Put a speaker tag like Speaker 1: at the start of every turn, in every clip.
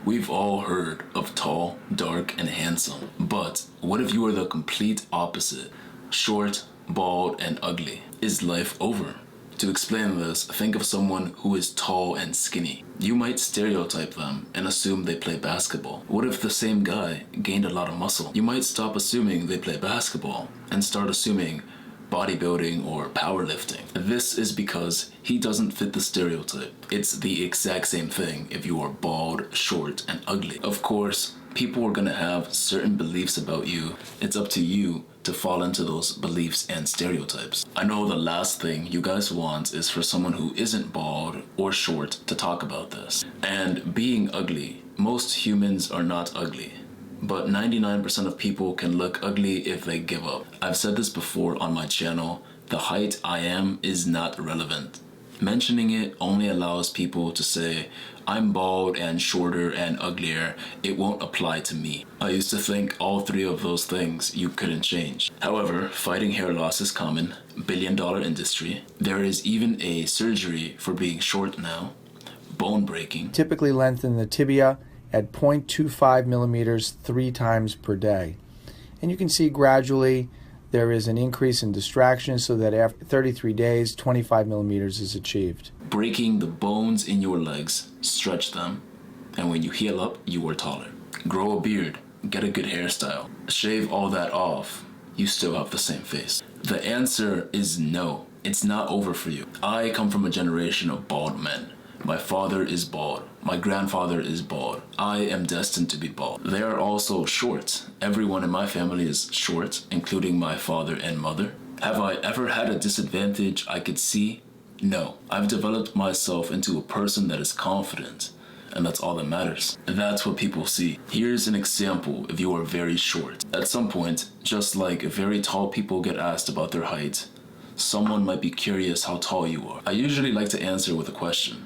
Speaker 1: We've all heard of tall, dark, and handsome. But what if you are the complete opposite? Short, bald, and ugly. Is life over? To explain this, think of someone who is tall and skinny. You might stereotype them and assume they play basketball. What if the same guy gained a lot of muscle? You might stop assuming they play basketball and start assuming bodybuilding or powerlifting. This is because he doesn't fit the stereotype. It's the exact same thing if you are bald, short, and ugly. Of course, people are gonna have certain beliefs about you. It's up to you to fall into those beliefs and stereotypes. I know the last thing you guys want is for someone who isn't bald or short to talk about this. And being ugly, most humans are not ugly. But 99% of people can look ugly if they give up. I've said this before on my channel, the height I am is not relevant. Mentioning it only allows people to say, I'm bald and shorter and uglier, it won't apply to me. I used to think all three of those things you couldn't change. However, fighting hair loss is common, billion-dollar industry. There is even a surgery for being short now, bone breaking.
Speaker 2: Typically lengthen the tibia at 0.25 millimeters 3 times per day. And you can see gradually there is an increase in distraction so that after 33 days, 25 millimeters is achieved.
Speaker 1: Breaking the bones in your legs, stretch them, and when you heal up, you are taller. Grow a beard, get a good hairstyle. Shave all that off, you still have the same face. The answer is no, it's not over for you. I come from a generation of bald men. My father is bald. My grandfather is bald. I am destined to be bald. They are also short. Everyone in my family is short, including my father and mother. Have I ever had a disadvantage I could see? No. I've developed myself into a person that is confident, and that's all that matters. That's what people see. Here's an example if you are very short. At some point, just like very tall people get asked about their height, someone might be curious how tall you are. I usually like to answer with a question.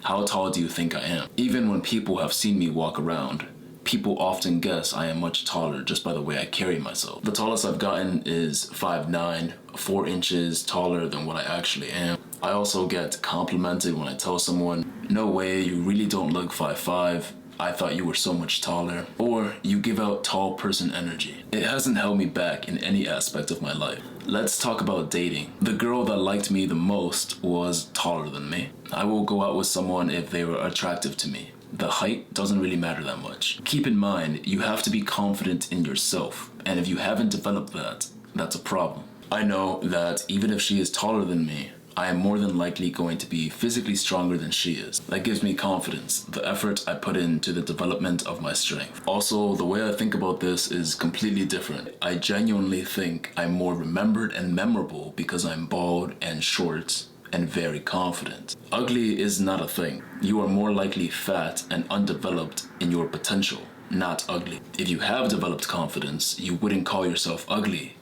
Speaker 1: How tall do you think I am? Even when people have seen me walk around, people often guess I am much taller just by the way I carry myself. The tallest I've gotten is 5'9", 4 inches taller than what I actually am. I also get complimented when I tell someone, no way, you really don't look 5'5", I thought you were so much taller. Or you give out tall person energy. It hasn't held me back in any aspect of my life. Let's talk about dating. The girl that liked me the most was taller than me. I will go out with someone if they were attractive to me. The height doesn't really matter that much. Keep in mind, you have to be confident in yourself. And if you haven't developed that, that's a problem. I know that even if she is taller than me, I am more than likely going to be physically stronger than she is. That gives me confidence, the effort I put into the development of my strength. Also, the way I think about this is completely different. I genuinely think I'm more remembered and memorable because I'm bald and short and very confident. Ugly is not a thing. You are more likely fat and undeveloped in your potential, not ugly. If you have developed confidence, you wouldn't call yourself ugly.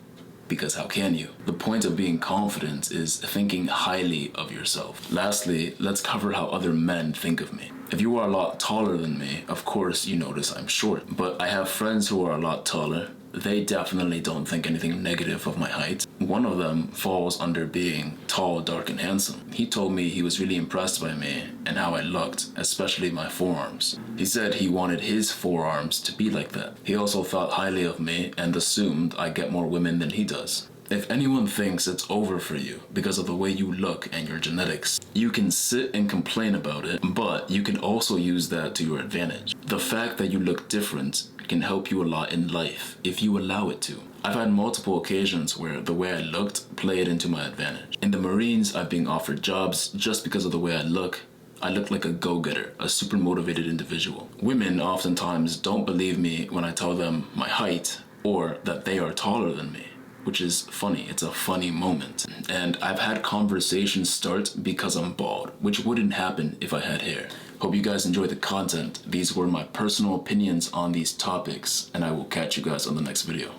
Speaker 1: Because how can you? The point of being confident is thinking highly of yourself. Lastly, let's cover how other men think of me. If you are a lot taller than me, of course you notice I'm short. But I have friends who are a lot taller. They definitely don't think anything negative of my height. One of them falls under being tall, dark, and handsome. He told me he was really impressed by me and how I looked, especially my forearms. He said he wanted his forearms to be like that. He also thought highly of me and assumed I get more women than he does. If anyone thinks it's over for you because of the way you look and your genetics, you can sit and complain about it, but you can also use that to your advantage. The fact that you look different can help you a lot in life if you allow it to. I've had multiple occasions where the way I looked played into my advantage. In the Marines, I've been offered jobs just because of the way I look. I look like a go-getter, a super motivated individual. Women oftentimes don't believe me when I tell them my height or that they are taller than me, which is funny. It's a funny moment. And I've had conversations start because I'm bald, which wouldn't happen if I had hair. Hope you guys enjoyed the content. These were my personal opinions on these topics, and I will catch you guys on the next video.